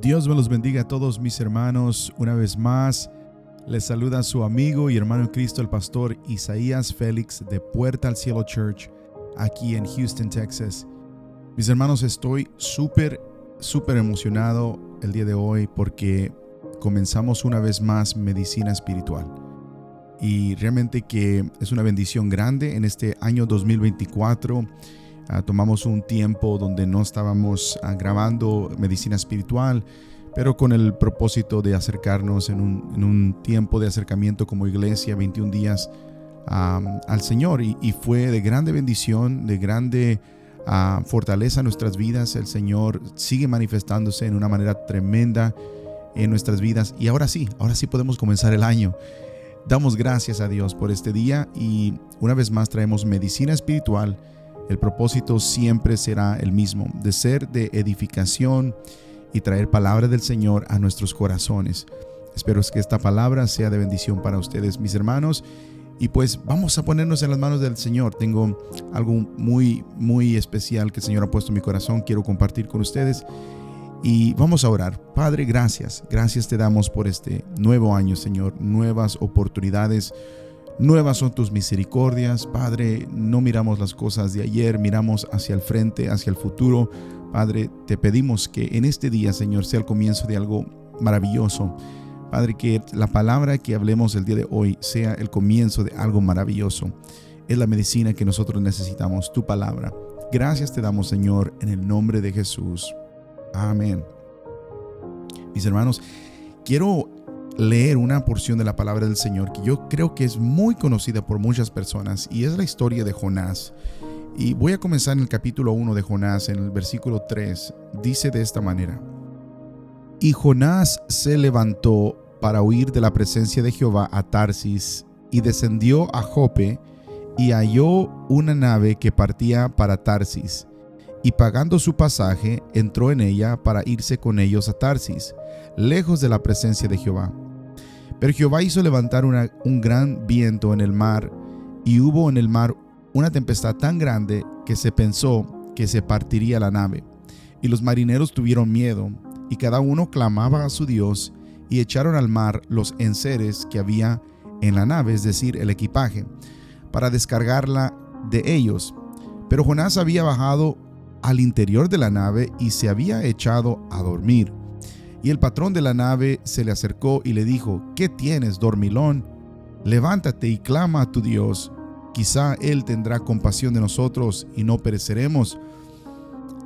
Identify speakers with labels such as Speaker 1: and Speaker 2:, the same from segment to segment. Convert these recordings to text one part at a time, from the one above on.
Speaker 1: Dios me los bendiga a todos mis hermanos. Una vez más, les saluda su amigo y hermano en Cristo, el pastor Isaías Félix de Puerta al Cielo Church, aquí en Houston, Texas. Mis hermanos, estoy súper emocionado el día de hoy porque comenzamos una vez más medicina espiritual. Y realmente que es una bendición grande en este año 2024. Tomamos un tiempo donde no estábamos grabando medicina espiritual, pero con el propósito de acercarnos en un tiempo de acercamiento como iglesia, 21 días al Señor. Y fue de grande bendición, de grande fortaleza en nuestras vidas. El Señor sigue manifestándose en una manera tremenda en nuestras vidas. Y ahora sí podemos comenzar el año. Damos gracias a Dios por este día y una vez más traemos medicina espiritual. El propósito siempre será el mismo, de ser de edificación y traer palabra del Señor a nuestros corazones. Espero que esta palabra sea de bendición para ustedes, mis hermanos. Y pues vamos a ponernos en las manos del Señor. Tengo algo muy especial que el Señor ha puesto en mi corazón. Quiero compartir con ustedes. Y vamos a orar. Padre, gracias. Gracias te damos por este nuevo año, Señor. Nuevas oportunidades. Nuevas son tus misericordias. Padre, no miramos las cosas de ayer. Miramos hacia el frente, hacia el futuro. Padre, te pedimos que en este día, Señor, sea el comienzo de algo maravilloso. Padre, que la palabra que hablemos el día de hoy sea el comienzo de algo maravilloso. Es la medicina que nosotros necesitamos, tu palabra. Gracias te damos, Señor, en el nombre de Jesús. Amén. Mis hermanos, quiero leer una porción de la palabra del Señor que yo creo que es muy conocida por muchas personas y es la historia de Jonás. Y voy a comenzar en el capítulo 1 de Jonás, en el versículo 3. Dice de esta manera: Y Jonás se levantó para huir de la presencia de Jehová a Tarsis y descendió a Jope y halló una nave que partía para Tarsis. Y pagando su pasaje, entró en ella para irse con ellos a Tarsis, lejos de la presencia de Jehová. Pero Jehová hizo levantar un gran viento en el mar, y hubo en el mar una tempestad tan grande que se pensó que se partiría la nave. Y los marineros tuvieron miedo, y cada uno clamaba a su Dios, y echaron al mar los enseres que había en la nave, es decir, el equipaje, para descargarla de ellos. Pero Jonás había bajado al interior de la nave y se había echado a dormir. Y el patrón de la nave se le acercó y le dijo: ¿Qué tienes, dormilón? Levántate y clama a tu Dios. Quizá Él tendrá compasión de nosotros y no pereceremos.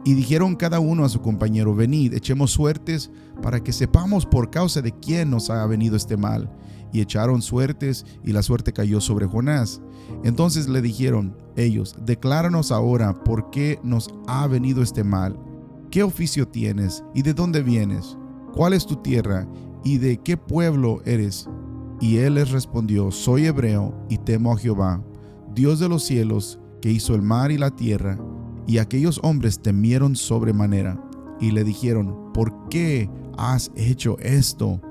Speaker 1: Y dijeron cada uno a su compañero: Venid, echemos suertes para que sepamos por causa de quién nos ha venido este mal. Y echaron suertes, y la suerte cayó sobre Jonás. Entonces le dijeron ellos: Decláranos ahora por qué nos ha venido este mal. ¿Qué oficio tienes y de dónde vienes? ¿Cuál es tu tierra y de qué pueblo eres? Y él les respondió: Soy hebreo y temo a Jehová, Dios de los cielos, que hizo el mar y la tierra. Y aquellos hombres temieron sobremanera y le dijeron: ¿Por qué has hecho esto?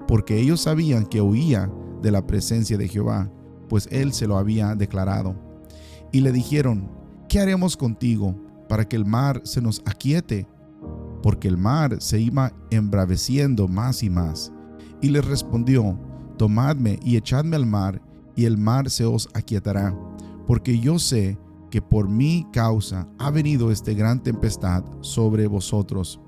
Speaker 1: Porque ellos sabían que huía de la presencia de Jehová, pues él se lo había declarado. Y le dijeron: ¿Qué haremos contigo para que el mar se nos aquiete? Porque el mar se iba embraveciendo más y más. Y les respondió: Tomadme y echadme al mar, y el mar se os aquietará, porque yo sé que por mi causa ha venido esta gran tempestad sobre vosotros.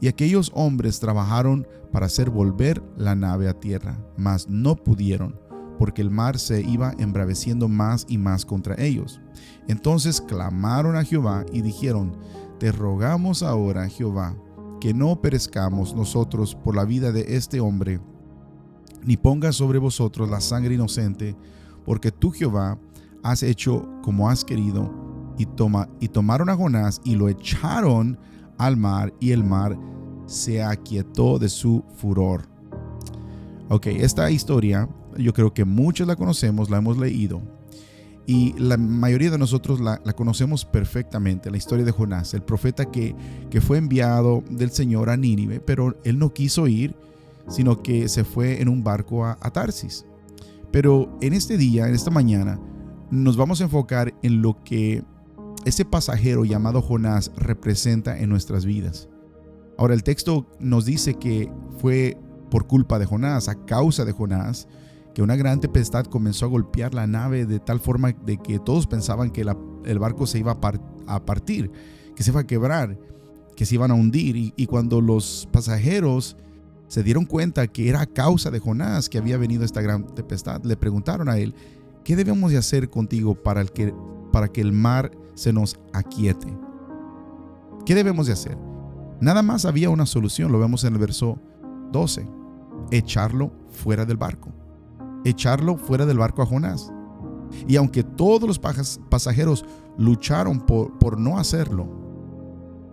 Speaker 1: Y aquellos hombres trabajaron para hacer volver la nave a tierra, mas no pudieron, porque el mar se iba embraveciendo más y más contra ellos. Entonces clamaron a Jehová y dijeron: Te rogamos ahora, Jehová, que no perezcamos nosotros por la vida de este hombre, ni pongas sobre vosotros la sangre inocente, porque tú, Jehová, has hecho como has querido. Y tomaron a Jonás y lo echaron al mar, y el mar se aquietó de su furor. Ok, esta historia yo creo que muchos la conocemos, la hemos leído, y la mayoría de nosotros la conocemos perfectamente. La historia de Jonás, el profeta que fue enviado del Señor a Nínive, pero él no quiso ir, sino que se fue en un barco a Tarsis. Pero en este día, en esta mañana, nos vamos a enfocar en lo que ese pasajero llamado Jonás representa en nuestras vidas. Ahora el texto nos dice que fue por culpa de Jonás, a causa de Jonás, que una gran tempestad comenzó a golpear la nave de tal forma de que todos pensaban que el barco se iba a partir, que se iba a quebrar, que se iban a hundir. Y cuando los pasajeros se dieron cuenta que era a causa de Jonás que había venido esta gran tempestad, le preguntaron a él: ¿qué debemos de hacer contigo para que el mar se nos aquiete? ¿Qué debemos de hacer? Nada más había una solución, lo vemos en el verso 12: echarlo fuera del barco. Echarlo fuera del barco a Jonás. Y aunque todos los pasajeros lucharon por no hacerlo,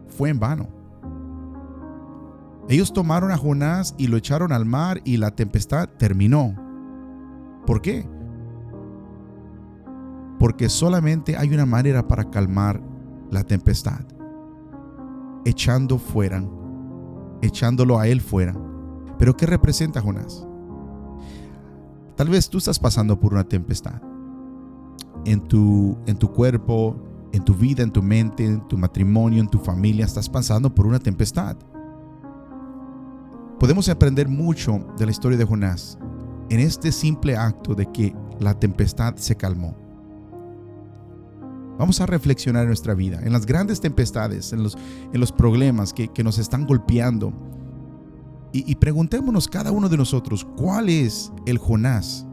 Speaker 1: fue en vano. Ellos tomaron a Jonás y lo echaron al mar y la tempestad terminó. ¿Por qué? Porque solamente hay una manera para calmar la tempestad: echándolo a él fuera. ¿Pero qué representa Jonás? Tal vez tú estás pasando por una tempestad en tu cuerpo, en tu vida, en tu mente, en tu matrimonio, en tu familia. Estás pasando por una tempestad. Podemos aprender mucho de la historia de Jonás en este simple acto de que la tempestad se calmó. Vamos a reflexionar en nuestra vida, en las grandes tempestades, en los problemas que nos están golpeando. Y preguntémonos cada uno de nosotros: ¿cuál es el Jonás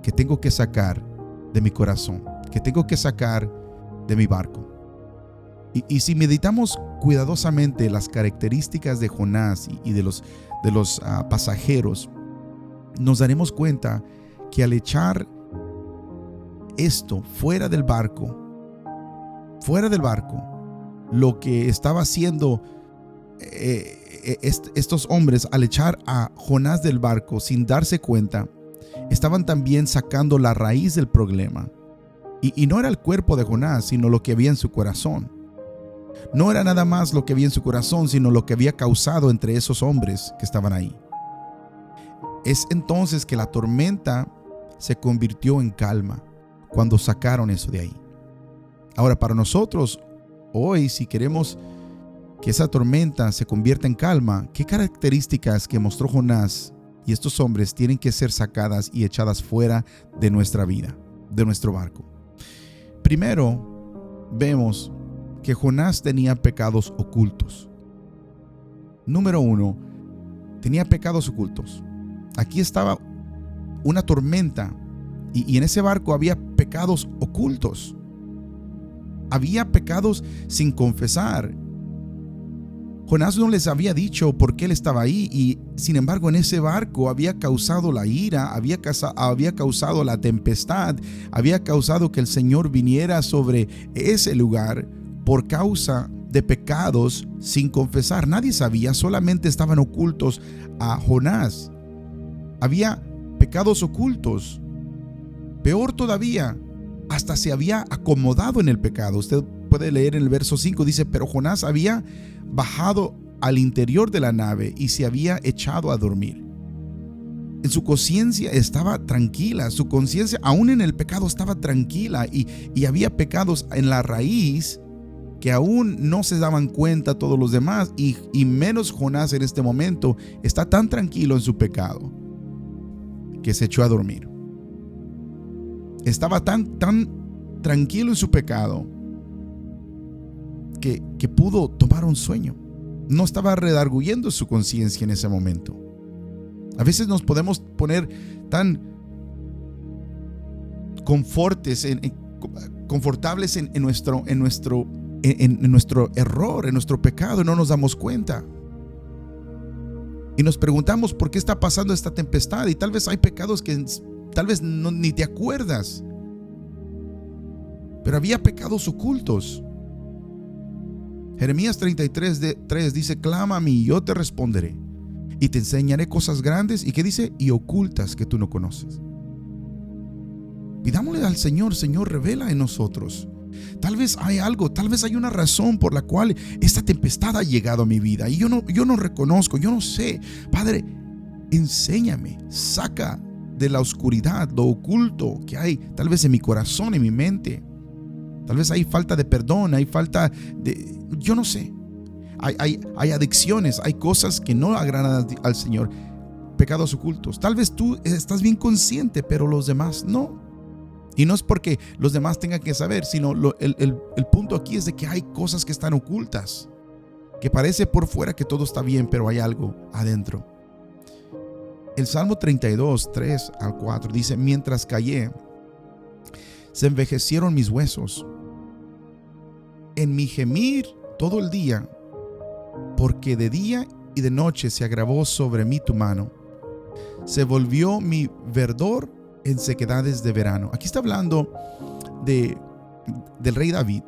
Speaker 1: que tengo que sacar de mi corazón, que tengo que sacar de mi barco? Y si meditamos cuidadosamente las características de Jonás y de los pasajeros, nos daremos cuenta que al echar esto fuera del barco, lo que estaba haciendo estos hombres, al echar a Jonás del barco sin darse cuenta, estaban también sacando la raíz del problema. Y no era el cuerpo de Jonás, sino lo que había en su corazón. No era nada más lo que había en su corazón, sino lo que había causado entre esos hombres que estaban ahí. Es entonces que la tormenta se convirtió en calma cuando sacaron eso de ahí. Ahora, para nosotros hoy, si queremos que esa tormenta se convierta en calma, ¿qué características que mostró Jonás y estos hombres tienen que ser sacadas y echadas fuera de nuestra vida, de nuestro barco? Primero, vemos que Jonás tenía pecados ocultos. Número 1, tenía pecados ocultos. Aquí estaba una tormenta y en ese barco había pecados ocultos. Había pecados sin confesar. Jonás no les había dicho por qué él estaba ahí, y sin embargo en ese barco había causado la ira, había causado la tempestad, había causado que el Señor viniera sobre ese lugar por causa de pecados sin confesar. Nadie sabía, solamente estaban ocultos a Jonás. Había pecados ocultos. Peor todavía, hasta se había acomodado en el pecado. Usted puede leer en el verso 5, dice: pero Jonás había bajado al interior de la nave y se había echado a dormir. En su conciencia estaba tranquila, su conciencia aún en el pecado estaba tranquila, y había pecados en la raíz que aún no se daban cuenta todos los demás, y menos Jonás en este momento. Está tan tranquilo en su pecado que se echó a dormir. Estaba tan tranquilo en su pecado que pudo tomar un sueño. No estaba redarguyendo su conciencia en ese momento. A veces nos podemos poner tan confortables en nuestro error, en nuestro pecado, y no nos damos cuenta. Y nos preguntamos por qué está pasando esta tempestad, y tal vez hay pecados que tal vez ni te acuerdas. Pero había pecados ocultos. Jeremías 33:3 dice: clama a mí y yo te responderé, y te enseñaré cosas grandes, y ¿qué dice? Y ocultas que tú no conoces. Pidámosle al Señor: Señor, revela en nosotros. Tal vez hay algo, tal vez hay una razón por la cual esta tempestad ha llegado a mi vida y yo no reconozco, yo no sé. Padre, enséñame, saca de la oscuridad lo oculto que hay tal vez en mi corazón, en mi mente. Tal vez hay falta de perdón, hay falta de... yo no sé. hay adicciones, hay cosas que no agradan al Señor, pecados ocultos. Tal vez tú estás bien consciente, pero los demás no. Y no es porque los demás tengan que saber, sino el punto aquí es de que hay cosas que están ocultas, que parece por fuera que todo está bien, pero hay algo adentro. El Salmo 32, 3 al 4 dice: mientras callé, se envejecieron mis huesos. En mi gemir todo el día, porque de día y de noche se agravó sobre mí tu mano. Se volvió mi verdor en sequedades de verano. Aquí está hablando del rey David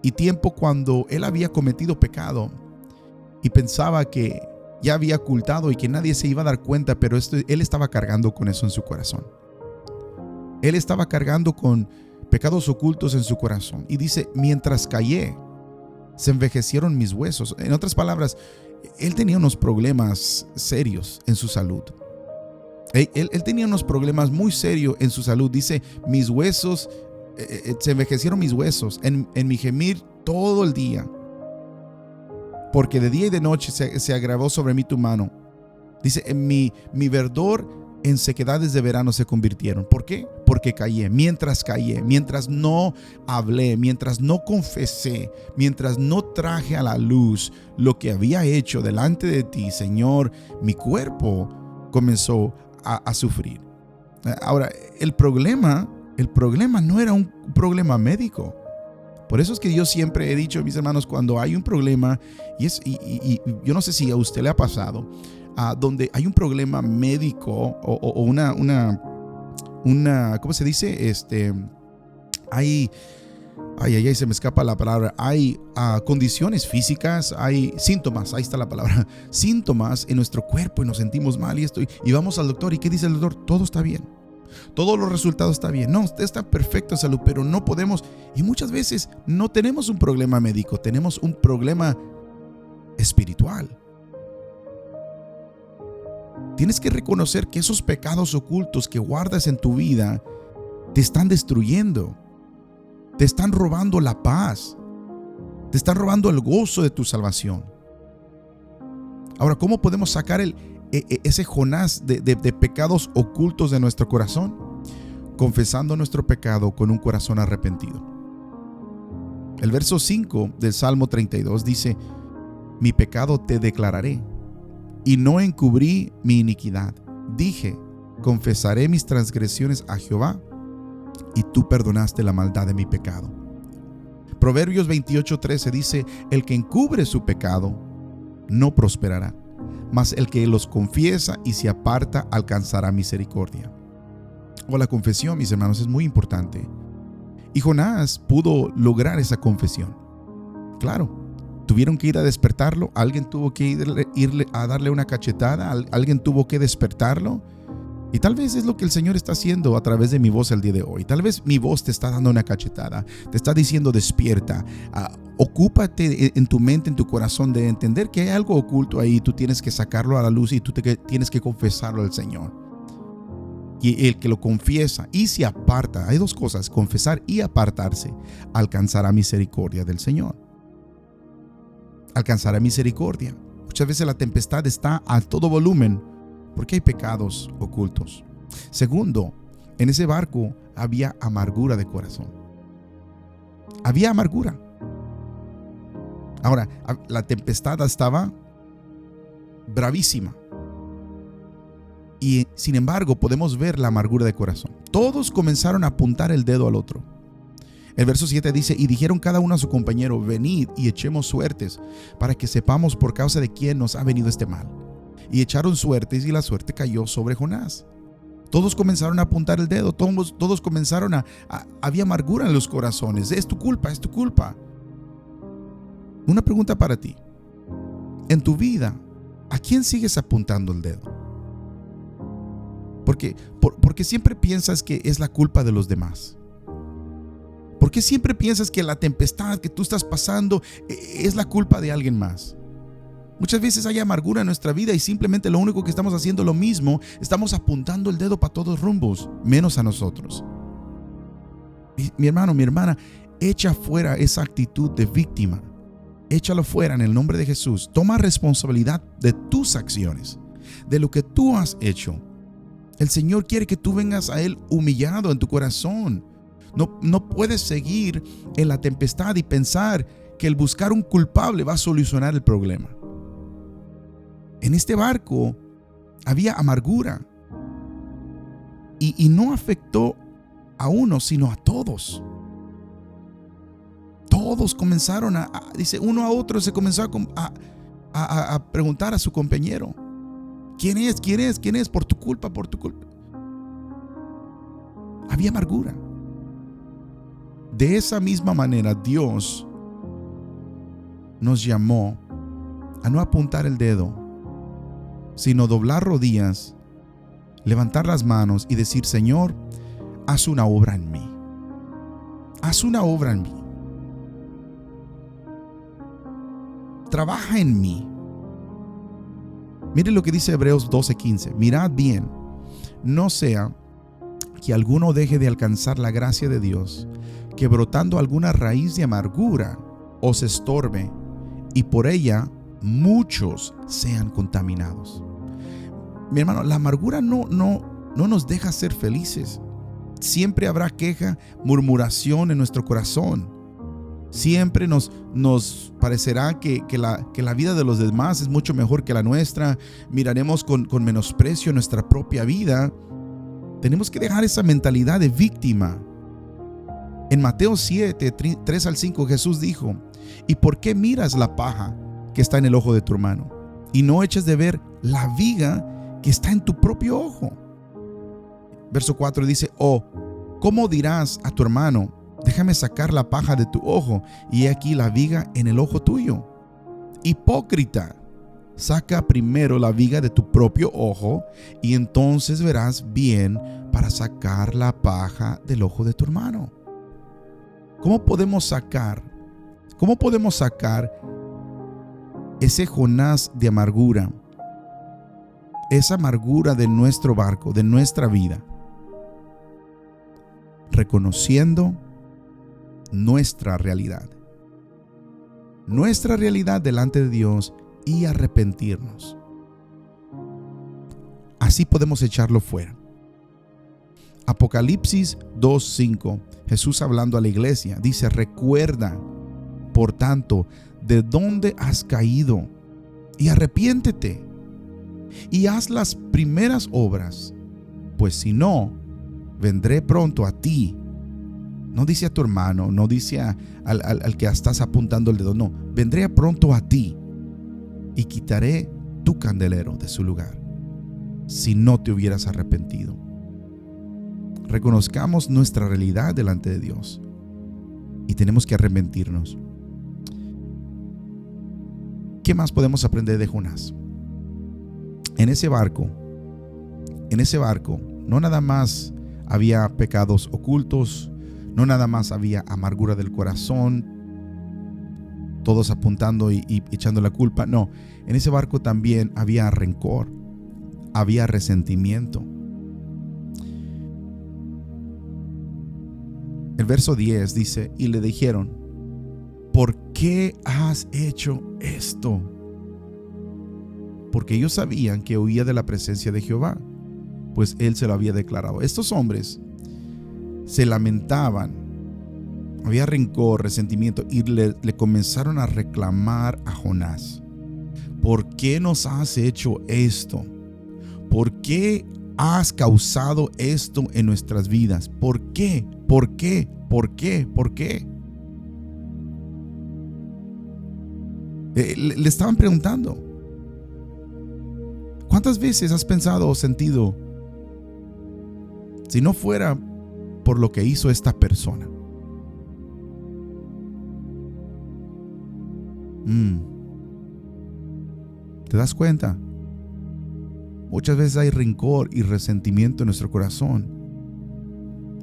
Speaker 1: y tiempo cuando él había cometido pecado y pensaba que ya había ocultado y que nadie se iba a dar cuenta, pero él estaba cargando con eso en su corazón. Él estaba cargando con pecados ocultos en su corazón. Y dice: mientras callé, se envejecieron mis huesos. En otras palabras, él tenía unos problemas serios en su salud. Él tenía unos problemas muy serios en su salud. Dice: mis huesos, se envejecieron mis huesos en mi gemir todo el día, porque de día y de noche se agravó sobre mí tu mano. Dice: en mi verdor en sequedades de verano se convirtieron. ¿Por qué? Porque callé, mientras no hablé, mientras no confesé, mientras no traje a la luz lo que había hecho delante de ti, Señor, mi cuerpo comenzó a sufrir. Ahora, el problema no era un problema médico. Por eso es que yo siempre he dicho, mis hermanos, cuando hay un problema, y yo no sé si a usted le ha pasado, donde hay un problema médico o una ¿cómo se dice? Ay, se me escapa la palabra. Hay condiciones físicas, hay síntomas, ahí está la palabra, síntomas en nuestro cuerpo y nos sentimos mal y vamos al doctor. ¿Y qué dice el doctor? Todo está bien. Todos los resultados están bien. No, usted está perfecto en salud, pero no podemos. Y muchas veces no tenemos un problema médico, tenemos un problema espiritual. Tienes que reconocer que esos pecados ocultos que guardas en tu vida te están destruyendo, te están robando la paz, te están robando el gozo de tu salvación. Ahora, ¿cómo podemos sacar ese Jonás de pecados ocultos de nuestro corazón? Confesando nuestro pecado con un corazón arrepentido. El verso 5 del Salmo 32 dice: mi pecado te declararé y no encubrí mi iniquidad. Dije: confesaré mis transgresiones a Jehová, y tú perdonaste la maldad de mi pecado. Proverbios 28:13 dice: el que encubre su pecado no prosperará, mas el que los confiesa y se aparta alcanzará misericordia. La confesión, mis hermanos, es muy importante. Y Jonás pudo lograr esa confesión. Claro, tuvieron que ir a despertarlo, alguien tuvo que irle a darle una cachetada, alguien tuvo que despertarlo. Y tal vez es lo que el Señor está haciendo a través de mi voz el día de hoy. Tal vez mi voz te está dando una cachetada, te está diciendo: despierta, ocúpate en tu mente, en tu corazón, de entender que hay algo oculto ahí. Tú tienes que sacarlo a la luz y tú tienes que confesarlo al Señor. Y el que lo confiesa y se aparta, hay dos cosas: confesar y apartarse, alcanzará misericordia del Señor. Alcanzará misericordia. Muchas veces la tempestad está a todo volumen porque hay pecados ocultos. Segundo, en ese barco había amargura de corazón. Había amargura. Ahora, la tempestad estaba bravísima. Y sin embargo, podemos ver la amargura de corazón. Todos comenzaron a apuntar el dedo al otro. El verso 7 dice: y dijeron cada uno a su compañero: venid y echemos suertes, para que sepamos por causa de quién nos ha venido este mal. Y echaron suertes, y la suerte cayó sobre Jonás. Todos comenzaron a apuntar el dedo, todos comenzaron había amargura en los corazones. Es tu culpa, es tu culpa. Una pregunta para ti: en tu vida, ¿a quién sigues apuntando el dedo? Porque siempre piensas que es la culpa de los demás. ¿Por qué siempre piensas que la tempestad que tú estás pasando es la culpa de alguien más? Muchas veces hay amargura en nuestra vida y simplemente lo único que estamos haciendo lo mismo, estamos apuntando el dedo para todos rumbos, menos a nosotros. Mi hermano, mi hermana, echa fuera esa actitud de víctima Échalo fuera en el nombre de Jesús. Toma responsabilidad de tus acciones, de lo que tú has hecho. El Señor quiere que tú vengas a Él humillado en tu corazón. No puedes seguir en la tempestad y pensar que el buscar un culpable va a solucionar el problema. En este barco había amargura y no afectó a uno, sino a todos. Todos comenzaron dice, uno a otro se comenzó a preguntar a su compañero: ¿quién es? ¿Quién es? ¿Quién es? Por tu culpa, por tu culpa. Había amargura. De esa misma manera, Dios nos llamó a no apuntar el dedo, sino doblar rodillas, levantar las manos y decir: Señor, haz una obra en mí. Haz una obra en mí. Trabaja en mí. Mire lo que dice Hebreos 12:15. Mirad bien, no sea que alguno deje de alcanzar la gracia de Dios, que brotando alguna raíz de amargura os estorbe, y por ella muchos sean contaminados. Mi hermano, la amargura no nos deja ser felices. Siempre habrá queja, murmuración en nuestro corazón. Siempre nos parecerá que la vida de los demás es mucho mejor que la nuestra. Miraremos con menosprecio nuestra propia vida. Tenemos que dejar esa mentalidad de víctima. En Mateo 7, 3 al 5, Jesús dijo: ¿y por qué miras la paja que está en el ojo de tu hermano, y no eches de ver la viga que está en tu propio ojo? Verso 4 dice: ¿cómo dirás a tu hermano: déjame sacar la paja de tu ojo, y he aquí la viga en el ojo tuyo? Hipócrita, saca primero la viga de tu propio ojo, y entonces verás bien para sacar la paja del ojo de tu hermano. ¿Cómo podemos sacar ese Jonás de amargura, esa amargura de nuestro barco, de nuestra vida? Reconociendo nuestra realidad delante de Dios y arrepentirnos. Así podemos echarlo fuera. Apocalipsis 2:5, Jesús hablando a la iglesia, dice: recuerda, por tanto, de dónde has caído, y arrepiéntete, y haz las primeras obras, pues si no, vendré pronto a ti. No dice a tu hermano, no dice al que estás apuntando el dedo, no, vendré pronto a ti y quitaré tu candelero de su lugar, si no te hubieras arrepentido. Reconozcamos nuestra realidad delante de Dios y tenemos que arrepentirnos. ¿Qué más podemos aprender de Jonás? En ese barco, no nada más había pecados ocultos, no nada más había amargura del corazón, todos apuntando y echando la culpa. No, en ese barco también había rencor, había resentimiento. El verso 10 dice: y le dijeron: ¿por qué has hecho esto? Porque ellos sabían que huía de la presencia de Jehová, pues él se lo había declarado. Estos hombres se lamentaban, había rencor, resentimiento, y le comenzaron a reclamar a Jonás: ¿por qué nos has hecho esto? ¿Por qué has causado esto en nuestras vidas? ¿Por qué? ¿Por qué? ¿Por qué? ¿Por qué? Le estaban preguntando. ¿Cuántas veces has pensado o sentido: si no fuera por lo que hizo esta persona? ¿Te das cuenta? Muchas veces hay rencor y resentimiento en nuestro corazón.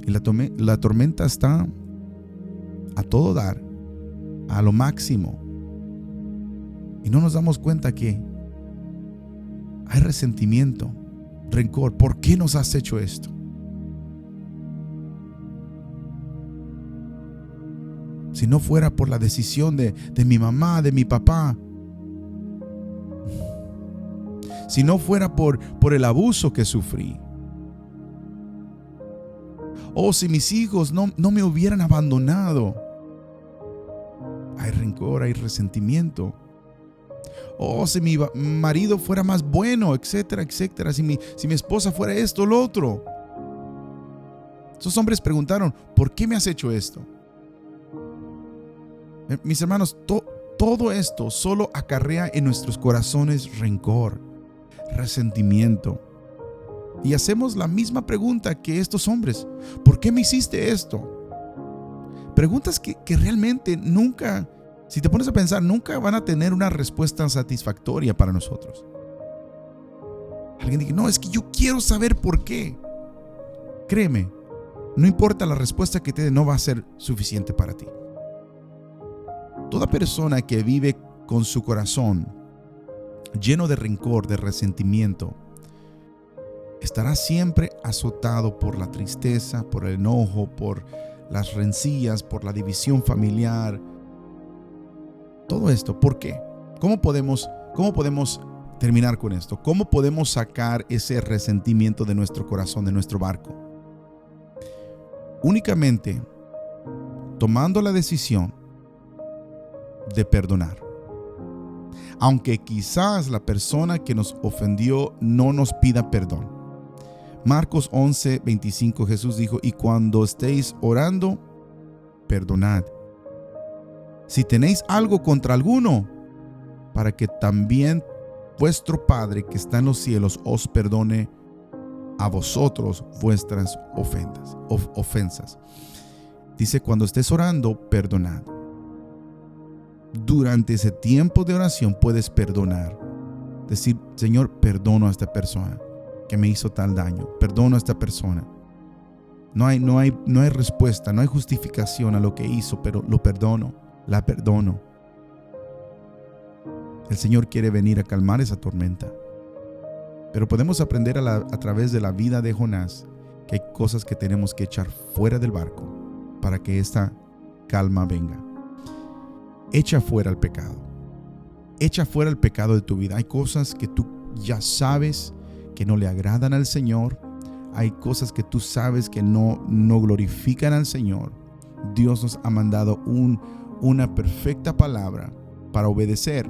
Speaker 1: Y la tormenta está a todo dar, a lo máximo. Y no nos damos cuenta que hay resentimiento, rencor. ¿Por qué nos has hecho esto? si no fuera por la decisión de mi mamá, de mi papá, si no fuera por el abuso que sufrí, o si mis hijos no me hubieran abandonado, hay rencor, hay resentimiento. O si mi marido fuera más bueno, etcétera, etcétera. Si mi esposa fuera esto o lo otro. Esos hombres preguntaron, ¿por qué me has hecho esto? Mis hermanos, todo esto solo acarrea en nuestros corazones rencor, resentimiento. Y hacemos la misma pregunta que estos hombres. ¿Por qué me hiciste esto? Preguntas que realmente nunca, si te pones a pensar, nunca van a tener una respuesta satisfactoria para nosotros. Alguien dice, no, es que yo quiero saber por qué. Créeme, no importa la respuesta que te dé, no va a ser suficiente para ti. Toda persona que vive con su corazón lleno de rencor, de resentimiento, estará siempre azotado por la tristeza, por el enojo, por las rencillas, por la división familiar. Todo esto, ¿por qué? ¿Cómo podemos terminar con esto? ¿Cómo podemos sacar ese resentimiento de nuestro corazón, de nuestro barco? Únicamente tomando la decisión de perdonar. Aunque quizás la persona que nos ofendió no nos pida perdón. Marcos 11:25, Jesús dijo, y cuando estéis orando, perdonad. Si tenéis algo contra alguno, para que también vuestro Padre que está en los cielos os perdone a vosotros vuestras ofensas. Dice, cuando estés orando, perdonad. Durante ese tiempo de oración puedes perdonar. Decir, Señor, perdono a esta persona que me hizo tal daño. Perdono a esta persona. No hay respuesta, no hay justificación a lo que hizo, pero lo perdono, la perdono. El Señor quiere venir a calmar esa tormenta. Pero podemos aprender a través de la vida de Jonás que hay cosas que tenemos que echar fuera del barco para que esta calma venga. Echa fuera el pecado. Echa fuera el pecado de tu vida. Hay cosas que tú ya sabes que no le agradan al Señor. Hay cosas que tú sabes que no glorifican al Señor. Dios nos ha mandado una perfecta palabra para obedecer.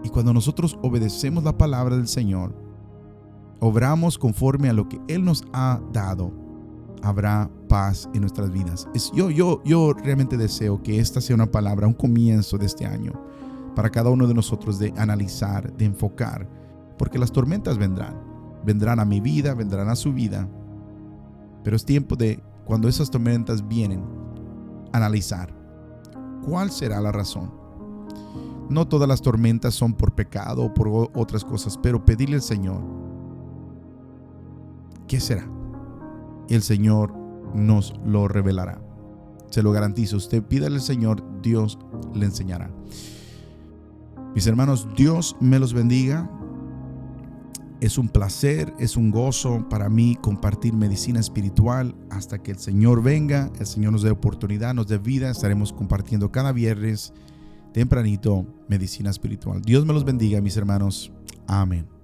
Speaker 1: Y cuando nosotros obedecemos la palabra del Señor, obramos conforme a lo que Él nos ha dado, habrá paz en nuestras vidas. Yo realmente deseo que esta sea una palabra, un comienzo de este año, para cada uno de nosotros de analizar, de enfocar, porque las tormentas vendrán a mi vida, vendrán a su vida, pero es tiempo de, cuando esas tormentas vienen, analizar cuál será la razón. No todas las tormentas son por pecado o por otras cosas, pero pedirle al Señor, ¿qué será? Y el Señor nos lo revelará. Se lo garantizo. Usted pídale al Señor, Dios le enseñará. Mis hermanos, Dios me los bendiga. Es un placer, es un gozo para mí compartir medicina espiritual hasta que el Señor venga, el Señor nos dé oportunidad, nos dé vida. Estaremos compartiendo cada viernes tempranito medicina espiritual. Dios me los bendiga, mis hermanos. Amén.